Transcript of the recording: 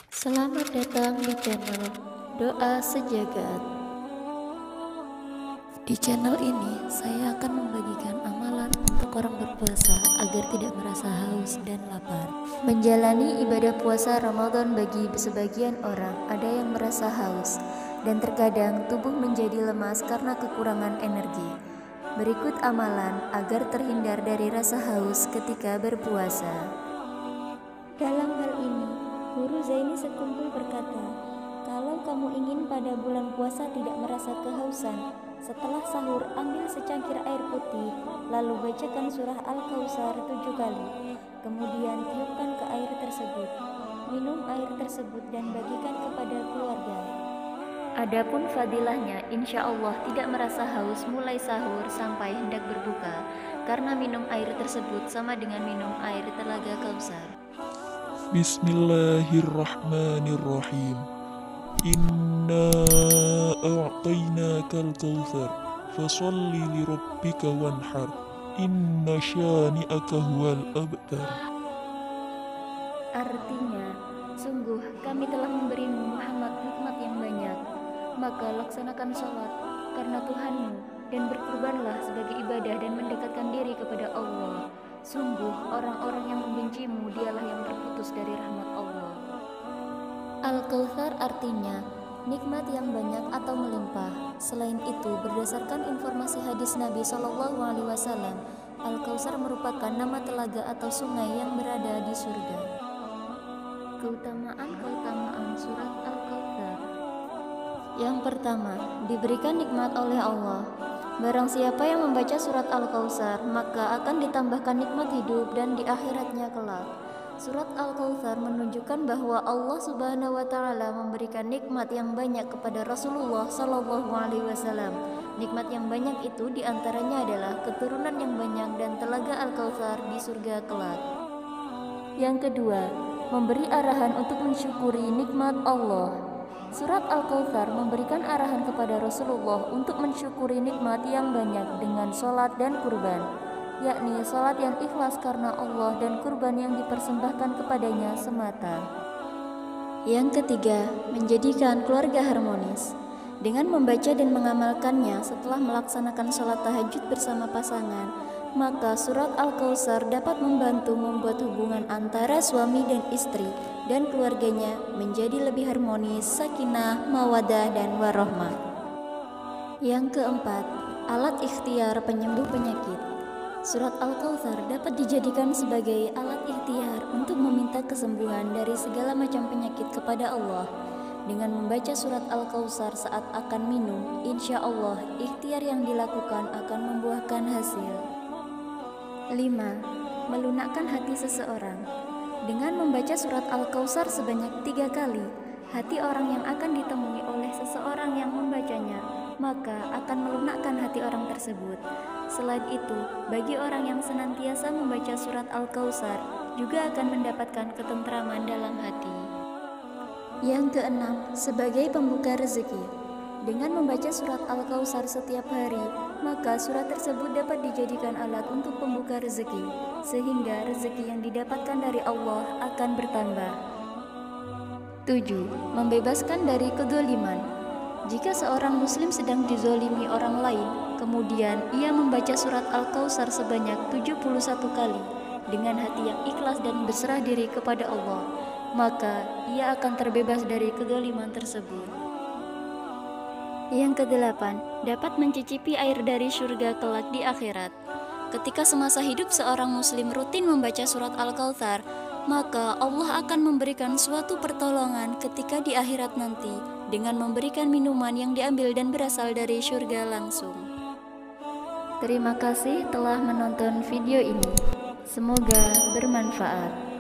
Selamat datang di channel Doa Sejagat. Di channel ini saya akan membagikan amalan untuk orang berpuasa agar tidak merasa haus dan lapar. Menjalani ibadah puasa Ramadan bagi sebagian orang ada yang merasa haus dan terkadang tubuh menjadi lemas karena kekurangan energi. Berikut amalan agar terhindar dari rasa haus ketika berpuasa. Dalam hal ini, Guru Zaini Sekumpul berkata, kalau kamu ingin pada bulan puasa tidak merasa kehausan, setelah sahur ambil secangkir air putih, lalu bacakan surah Al-Kautsar 7 kali, kemudian tiupkan ke air tersebut. Minum air tersebut dan bagikan kepada keluarga. Adapun fadilahnya, insya Allah tidak merasa haus mulai sahur sampai hendak berbuka, karena minum air tersebut sama dengan minum air telaga Kautsar. Bismillahirrahmanirrahim. Inna a'tainakal kautsar fasholli lirabbika wanhar. Inna syani'aka huwal abtar. Artinya, sungguh kami telah memberimu Muhammad nikmat yang banyak, maka laksanakan sholat karena Tuhanmu dan berkurbanlah sebagai ibadah dan mendekatkan diri kepada Allah. Sungguh orang-orang yang membencimu dialah yang terputus dari rahmat Allah. Al-Kautsar artinya nikmat yang banyak atau melimpah. Selain itu, berdasarkan informasi hadis Nabi SAW, Al-Kautsar merupakan nama telaga atau sungai yang berada di surga. Keutamaan surat Al-Kautsar. Yang pertama, diberikan nikmat oleh Allah. Barang siapa yang membaca surat Al-Kautsar, maka akan ditambahkan nikmat hidup dan di akhiratnya kelak. Surat Al-Kautsar menunjukkan bahwa Allah Subhanahu wa Ta'ala memberikan nikmat yang banyak kepada Rasulullah Shallallahu Alaihi Wasallam. Nikmat yang banyak itu diantaranya adalah keturunan yang banyak dan telaga Al-Kautsar di surga kelak. Yang kedua, memberi arahan untuk mensyukuri nikmat Allah. Surat Al-Kautsar memberikan arahan kepada Rasulullah untuk mensyukuri nikmat yang banyak dengan sholat dan kurban, yakni sholat yang ikhlas karena Allah dan kurban yang dipersembahkan kepadanya semata. Yang ketiga, menjadikan keluarga harmonis. Dengan membaca dan mengamalkannya setelah melaksanakan sholat tahajud bersama pasangan, maka surat Al-Kautsar dapat membantu membuat hubungan antara suami dan istri dan keluarganya menjadi lebih harmonis, sakinah, mawaddah, dan warahmah. Yang keempat, alat ikhtiar penyembuh penyakit. Surat Al-Kautsar dapat dijadikan sebagai alat ikhtiar untuk meminta kesembuhan dari segala macam penyakit kepada Allah. Dengan membaca surat Al-Kautsar saat akan minum, insya Allah ikhtiar yang dilakukan akan membuahkan hasil. 5. Melunakkan hati seseorang. Dengan membaca surat Al-Kautsar sebanyak 3 kali, hati orang yang akan ditemui oleh seseorang yang membacanya, maka akan melunakkan hati orang tersebut. Selain itu, bagi orang yang senantiasa membaca surat Al-Kautsar juga akan mendapatkan ketentraman dalam hati. Yang keenam, sebagai pembuka rezeki. Dengan membaca surat Al-Kautsar setiap hari, maka surat tersebut dapat dijadikan alat untuk pembuka rezeki, sehingga rezeki yang didapatkan dari Allah akan bertambah. 7. Membebaskan dari kezaliman. Jika seorang muslim sedang dizolimi orang lain, kemudian ia membaca surat Al-Kautsar sebanyak 71 kali dengan hati yang ikhlas dan berserah diri kepada Allah, maka ia akan terbebas dari kezaliman tersebut. Yang kedelapan, dapat mencicipi air dari surga kelak di akhirat. Ketika semasa hidup seorang muslim rutin membaca surat Al-Kautsar, maka Allah akan memberikan suatu pertolongan ketika di akhirat nanti dengan memberikan minuman yang diambil dan berasal dari surga langsung. Terima kasih telah menonton video ini. Semoga bermanfaat.